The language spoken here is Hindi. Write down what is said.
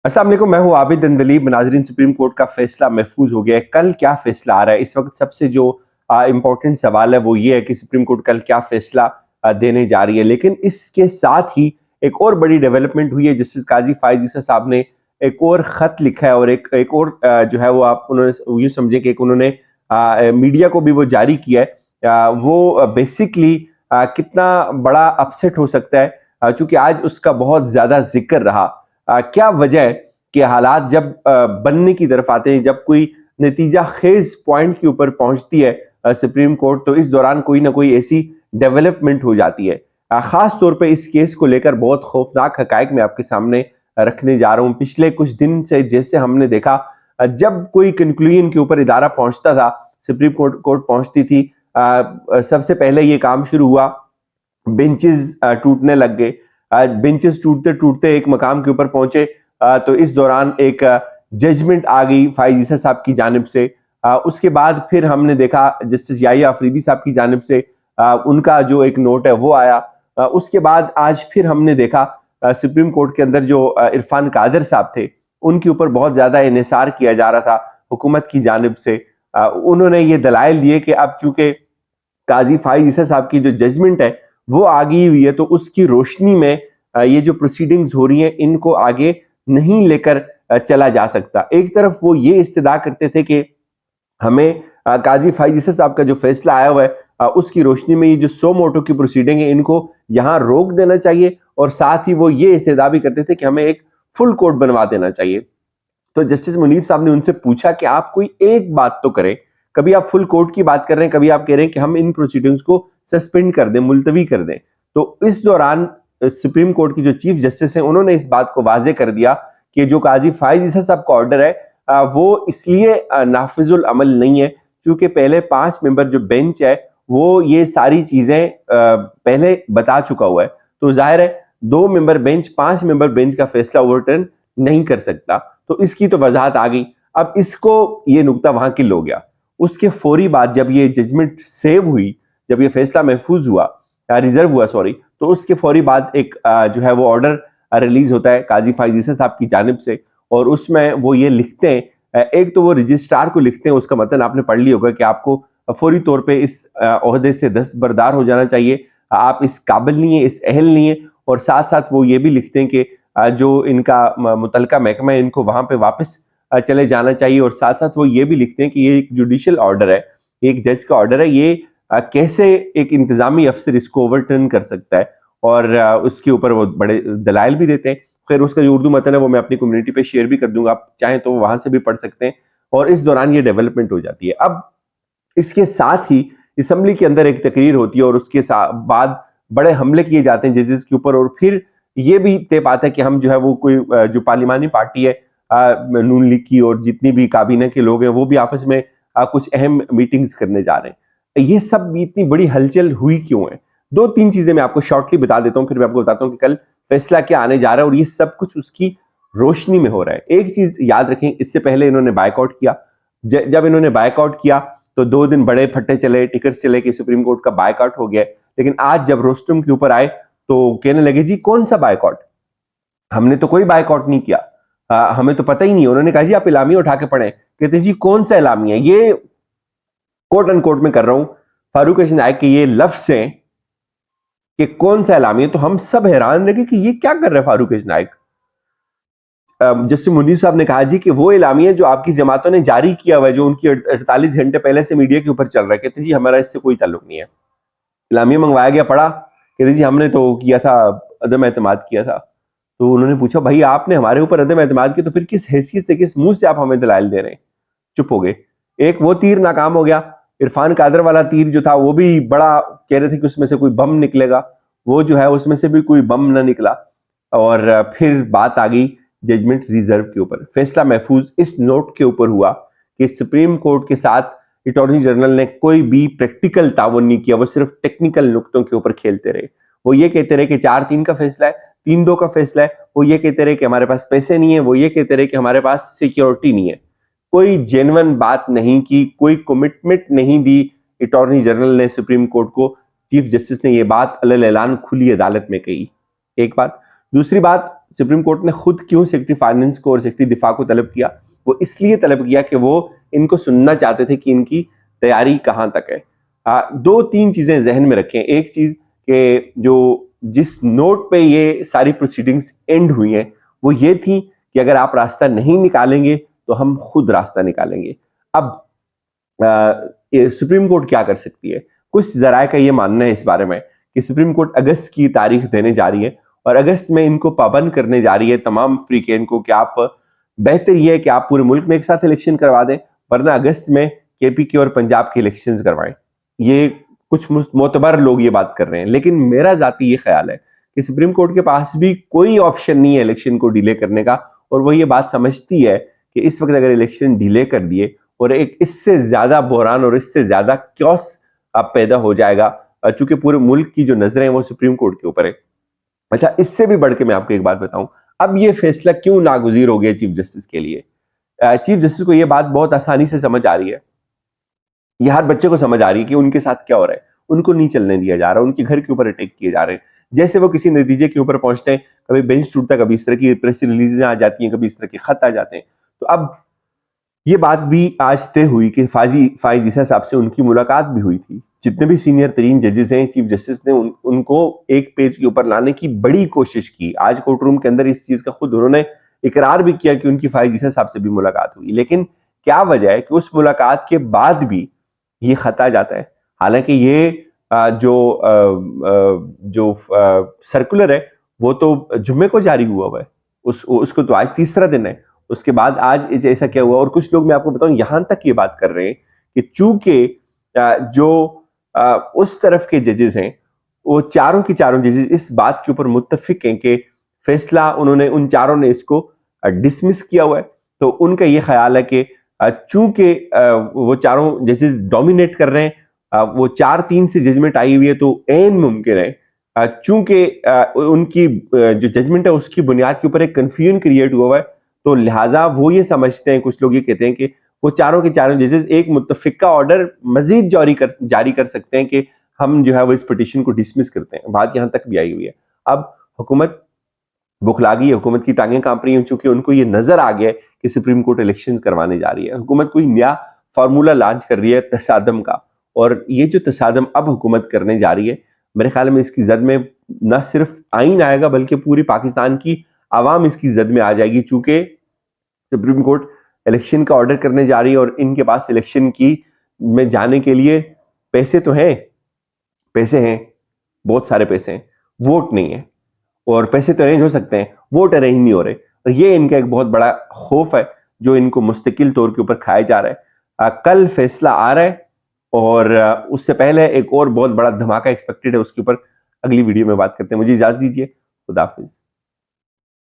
अस्सलाम वालेकुम, मैं हूं आबिद अंदलीब। नाजरीन, सुप्रीम कोर्ट का फैसला महफूज हो गया है। कल क्या फैसला आ रहा है, इस वक्त सबसे जो इम्पोर्टेंट सवाल है वो ये है कि सुप्रीम कोर्ट कल क्या फैसला देने जा रही है। लेकिन इसके साथ ही एक और बड़ी डेवलपमेंट हुई है। जस्टिस काजी फायज ईसा साहब ने एक और खत लिखा है और एक और जो है वो आप उन्होंने यूँ समझे कि उन्होंने मीडिया को भी वो जारी किया है। वो बेसिकली कितना बड़ा अपसेट हो सकता है, चूंकि आज उसका बहुत ज्यादा जिक्र रहा। क्या वजह है कि हालात जब बनने की तरफ आते हैं, जब कोई नतीजा खेज पॉइंट के ऊपर पहुंचती है सुप्रीम कोर्ट, तो इस दौरान कोई ना कोई ऐसी डेवलपमेंट हो जाती है। खास तौर पे इस केस को लेकर बहुत खौफनाक हकायक मैं आपके सामने रखने जा रहा हूं। पिछले कुछ दिन से जैसे हमने देखा, जब कोई कंक्लूजन के ऊपर इदारा पहुंचता था, सुप्रीम कोर्ट पहुंचती थी, सबसे पहले ये काम शुरू हुआ, बेंचेस टूटने लग गए। बेंचेस टूटते टूटते एक मकाम के ऊपर पहुंचे, तो इस दौरान एक जजमेंट आ गई फायज ईसा साहब की जानिब से। उसके बाद फिर हमने देखा जस्टिस याहिया अफरीदी साहब की जानिब से उनका जो एक नोट है वो आया। उसके बाद आज फिर हमने देखा सुप्रीम कोर्ट के अंदर जो इरफान कादर साहब थे, उनके ऊपर बहुत ज्यादा इन्हिसार किया जा रहा था हुकूमत की जानिब से। उन्होंने ये दलाइल दिए कि अब चूंकि काजी फायज ईसा साहब की जो जजमेंट है वो आ गई हुई है, तो उसकी रोशनी में ये जो प्रोसीडिंग्स हो रही हैं इनको आगे नहीं लेकर चला जा सकता। एक तरफ वो ये इस्तदा करते थे कि हमें काजी फायज ईसा साहब का जो फैसला आया हुआ है उसकी रोशनी में ये जो सो मोटो की प्रोसीडिंग है इनको यहाँ रोक देना चाहिए, और साथ ही वो ये इस्तदा भी करते थे कि हमें एक फुल कोर्ट बनवा देना चाहिए। तो जस्टिस मुनीब साहब ने उनसे पूछा कि आप कोई एक बात तो करें। कभी आप फुल कोर्ट की बात कर रहे हैं, कभी आप कह रहे हैं कि हम इन प्रोसीडिंग्स को सस्पेंड कर दें, मुलतवी कर दें। तो इस दौरान सुप्रीम कोर्ट की जो चीफ जस्टिस हैं उन्होंने इस बात को वाजे कर दिया कि जो काजी फायज ईसा साहब का ऑर्डर है वो इसलिए नाफिजुल अमल नहीं है क्योंकि पहले 5 मेंबर जो बेंच है वो ये सारी चीजें पहले बता चुका हुआ है। तो जाहिर है 2 मेंबर बेंच 5 मेंबर बेंच का फैसला ओवरटर्न नहीं कर सकता। तो इसकी तो वजाहत आ गई। अब इसको ये नुकता वहां किल हो गया। उसके फौरी बाद जब ये जजमेंट सेव हुई, जब ये फैसला महफूज हुआ, रिजर्व हुआ सॉरी, तो उसके फौरी बाद एक जो है वो ऑर्डर रिलीज होता है काजी फायज ईसा साहब की जानिब से, और उसमें वो ये लिखते हैं, एक तो वो रजिस्ट्रार को लिखते हैं, उसका मतलब आपने पढ़ लिया होगा कि आपको फौरी तौर पे इस ओहदे से दस्तबरदार हो जाना चाहिए, आप इस काबिल नहीं है, इस अहल नहीं है। और साथ साथ वो ये भी लिखते हैं कि जो इनका मुतलका महकमा है इनको वहां पे वापस चले जाना चाहिए। और साथ साथ वो ये भी लिखते हैं कि ये एक जुडिशियल ऑर्डर है, एक जज का ऑर्डर है, ये कैसे एक इंतजामी अफसर इसको ओवरटर्न कर सकता है। और उसके ऊपर वो बड़े दलाइल भी देते हैं। खैर उसका जो उर्दू मतन है वो मैं अपनी कम्युनिटी पे शेयर भी कर दूंगा, आप चाहें तो वहां से भी पढ़ सकते हैं। और इस दौरान ये डेवलपमेंट हो जाती है। अब इसके साथ ही असम्बली के अंदर एक तकरीर होती है और उसके बाद बड़े हमले किए जाते हैं जजेस के ऊपर, और फिर ये भी तय पाता है कि हम जो है वो कोई जो पार्लिमानी पार्टी है नून लीग की और जितनी भी काबीना के लोग हैं वो भी आपस में कुछ अहम मीटिंग्स करने जा रहे हैं। ये सब इतनी बड़ी हलचल हुई क्यों है? 2-3 चीजें मैं आपको शॉर्टली बता देता हूं, फिर मैं आपको बताता हूं कि कल फैसला क्या आने जा रहा है, और ये सब कुछ उसकी रोशनी में हो रहा है। एक चीज याद रखें, इससे पहले इन्होंने बायकॉट किया। जब इन्होंने बायकॉट किया तो 2 दिन बड़े फट्टे चले, टिकट्स चले कि सुप्रीम कोर्ट का बायकॉट हो गया। लेकिन आज जब रोस्टम के ऊपर आए तो कहने लगे जी कौन सा बायकॉट, हमने तो कोई बायकॉट नहीं किया, हमें तो पता ही नहीं। उन्होंने कहा जी आप इलामिया उठा के पढ़े। कहते जी कौन सा इलामिया, ये कोट एंड कोट में कर रहा हूं फारूक नायक के ये लफ्ज हैं कि कौन सा इलामिया। तो हम सब हैरान रहे कि ये क्या कर रहे हैं फारूक नायक। जस्टिस मुनीर साहब ने कहा जी कि वो इलामिया जो आपकी जमातों ने जारी किया हुआ है, जो उनकी 48 घंटे पहले से मीडिया के ऊपर चल रहा है, कहते जी हमारा इससे कोई ताल्लुक नहीं है। इलामिया मंगवाया गया, पढ़ा, कहते जी हमने तो किया था, अदम एतमाद किया था। तो उन्होंने पूछा भाई आपने हमारे ऊपर अदम एतमाद किया तो फिर किस हैसियत से, किस मुंह से आप हमें दलाइल दे रहे हैं? चुप हो गए। एक वो तीर नाकाम हो गया। इरफान कादर वाला तीर जो था वो भी बड़ा कह रहे थे कि उसमें से कोई बम निकलेगा, वो जो है उसमें से भी कोई बम ना निकला। और फिर बात आ गई जजमेंट रिजर्व के ऊपर। फैसला महफूज इस नोट के ऊपर हुआ कि सुप्रीम कोर्ट के साथ अटॉर्नी जनरल ने कोई भी प्रैक्टिकल ताउन नहीं किया, वो सिर्फ टेक्निकल नुक्तों के ऊपर खेलते रहे। वो ये कहते रहे कि 4-3 का फैसला है, 3-2 का फैसला है। वो ये कहते रहे कि हमारे पास पैसे नहीं है, वो ये कहते रहे कि हमारे पास सिक्योरिटी नहीं है। कोई जेन्युइन बात नहीं की, कोई कमिटमेंट नहीं दी अटॉर्नी जनरल ने सुप्रीम कोर्ट को। चीफ जस्टिस ने यह बात अलल ऐलान खुली अदालत में कही। एक बात। दूसरी बात, सुप्रीम कोर्ट ने खुद क्यों सेक्रेटरी फाइनेंस को और सेक्रेटरी दिफा को तलब किया? वो इसलिए तलब किया कि वो इनको सुनना चाहते थे कि इनकी तैयारी कहाँ तक है। दो तीन चीजें जहन में रखें। एक चीज कि जो जिस नोट पे ये सारी प्रोसीडिंग्स एंड हुई हैं वो ये थी कि अगर आप रास्ता नहीं निकालेंगे तो हम खुद रास्ता निकालेंगे। अब सुप्रीम कोर्ट क्या कर सकती है? कुछ जराये का ये मानना है इस बारे में कि सुप्रीम कोर्ट अगस्त की तारीख देने जा रही है और अगस्त में इनको पाबंद करने जा रही है तमाम फ्रीकेन को कि आप, बेहतर यह है कि आप पूरे मुल्क में एक साथ इलेक्शन करवा दें, वरना अगस्त में केपी और पंजाब के इलेक्शंस करवाएं। ये कुछ मोतबर लोग ये बात कर रहे हैं, लेकिन मेरा जाती ये ख्याल है कि सुप्रीम कोर्ट के पास भी कोई ऑप्शन नहीं है इलेक्शन को डिले करने का, और वो ये बात समझती है कि इस वक्त अगर इलेक्शन डिले कर दिए और एक इससे ज्यादा बहरान और इससे ज्यादा क्योस पैदा हो जाएगा, चूंकि पूरे मुल्क की जो नजरें हैं वो सुप्रीम कोर्ट के ऊपर है। अच्छा, इससे भी बढ़ के मैं आपको एक बात बताऊं, अब ये फैसला क्यों नागुजीर हो गया चीफ जस्टिस के लिए? चीफ जस्टिस को ये बात बहुत आसानी से समझ आ रही है, ये हर बच्चे को समझ आ रही है कि उनके साथ क्या हो रहा है। उनको नहीं चलने दिया जा रहा, उनके घर के ऊपर अटैक किए जा रहे हैं। जैसे वो किसी नतीजे के ऊपर पहुंचते हैं, कभी बेंच टूटता है, कभी इस तरह की प्रेस रिलीजें आ जाती हैं, कभी इस तरह के खत आ जाते हैं। तो अब ये बात भी आज तय हुई कि फाइज ईसा साहब से उनकी मुलाकात भी हुई थी। जितने भी सीनियर तरीन जजेस हैं, चीफ जस्टिस ने उनको एक पेज के ऊपर लाने की बड़ी कोशिश की। आज कोर्ट रूम के अंदर इस चीज का खुद उन्होंने इकरार भी किया कि उनकी फाइज ईसा साहब से भी मुलाकात हुई। लेकिन क्या वजह है कि उस मुलाकात के बाद भी ये खत आ जाता है? हालांकि ये जो सर्कुलर है वो तो जुम्मे को जारी हुआ है, उसको तो आज तीसरा दिन है। उसके बाद आज ऐसा क्या हुआ? और कुछ लोग, मैं आपको बताऊं, यहां तक ये बात कर रहे हैं कि चूंकि जो उस तरफ के जजेस हैं, वो चारों की चारों जजेस इस बात के ऊपर मुत्तफिक हैं कि फैसला उन चारों ने इसको डिसमिस किया हुआ है। तो उनका ये ख्याल है कि चूंकि वो चारों जजेस डोमिनेट कर रहे हैं, वो 4-3 से जजमेंट आई हुई है, तो ऐन मुमकिन है चूंकि उनकी जो जजमेंट है उसकी बुनियाद के ऊपर एक कंफ्यूजन क्रिएट हुआ है, तो लिहाजा वो ये समझते हैं, कुछ लोग ये कहते हैं कि वो चारों के चारों जजेस एक मुत्तफिका ऑर्डर मजीद जारी कर सकते हैं कि हम जो है वो इस पिटीशन को डिसमिस करते हैं। बात यहां तक भी आई हुई है। अब हुकूमत बुखला गई है, हुकूमत की टांगें कांप रही हैं, चूंकि उनको ये नजर आ गया है कि सुप्रीम कोर्ट इलेक्शन करवाने जा रही है। हुकूमत कोई नया फार्मूला लॉन्च कर रही है तसादम का, और ये जो तसादम अब हुकूमत करने जा रही है, मेरे ख्याल में इसकी जद में न सिर्फ आइन आएगा बल्कि पूरी पाकिस्तान की आवाम इसकी जद में आ जाएगी। चूंकि सुप्रीम कोर्ट इलेक्शन का ऑर्डर करने जा रही है और इनके पास इलेक्शन की में जाने के लिए पैसे तो हैं, पैसे हैं, बहुत सारे पैसे हैं, वोट नहीं है। और पैसे तो अरेंज हो सकते हैं, वोट अरेंज नहीं हो रहे, और ये इनका एक बहुत बड़ा खौफ है जो इनको मुस्तकिल तौर के ऊपर खाया जा रहा है। कल फैसला आ रहा है और उससे पहले एक और बहुत बड़ा धमाका एक्सपेक्टेड है, उसके ऊपर अगली वीडियो में बात करते हैं। मुझे इजाजत दीजिए, खुदा हाफिज।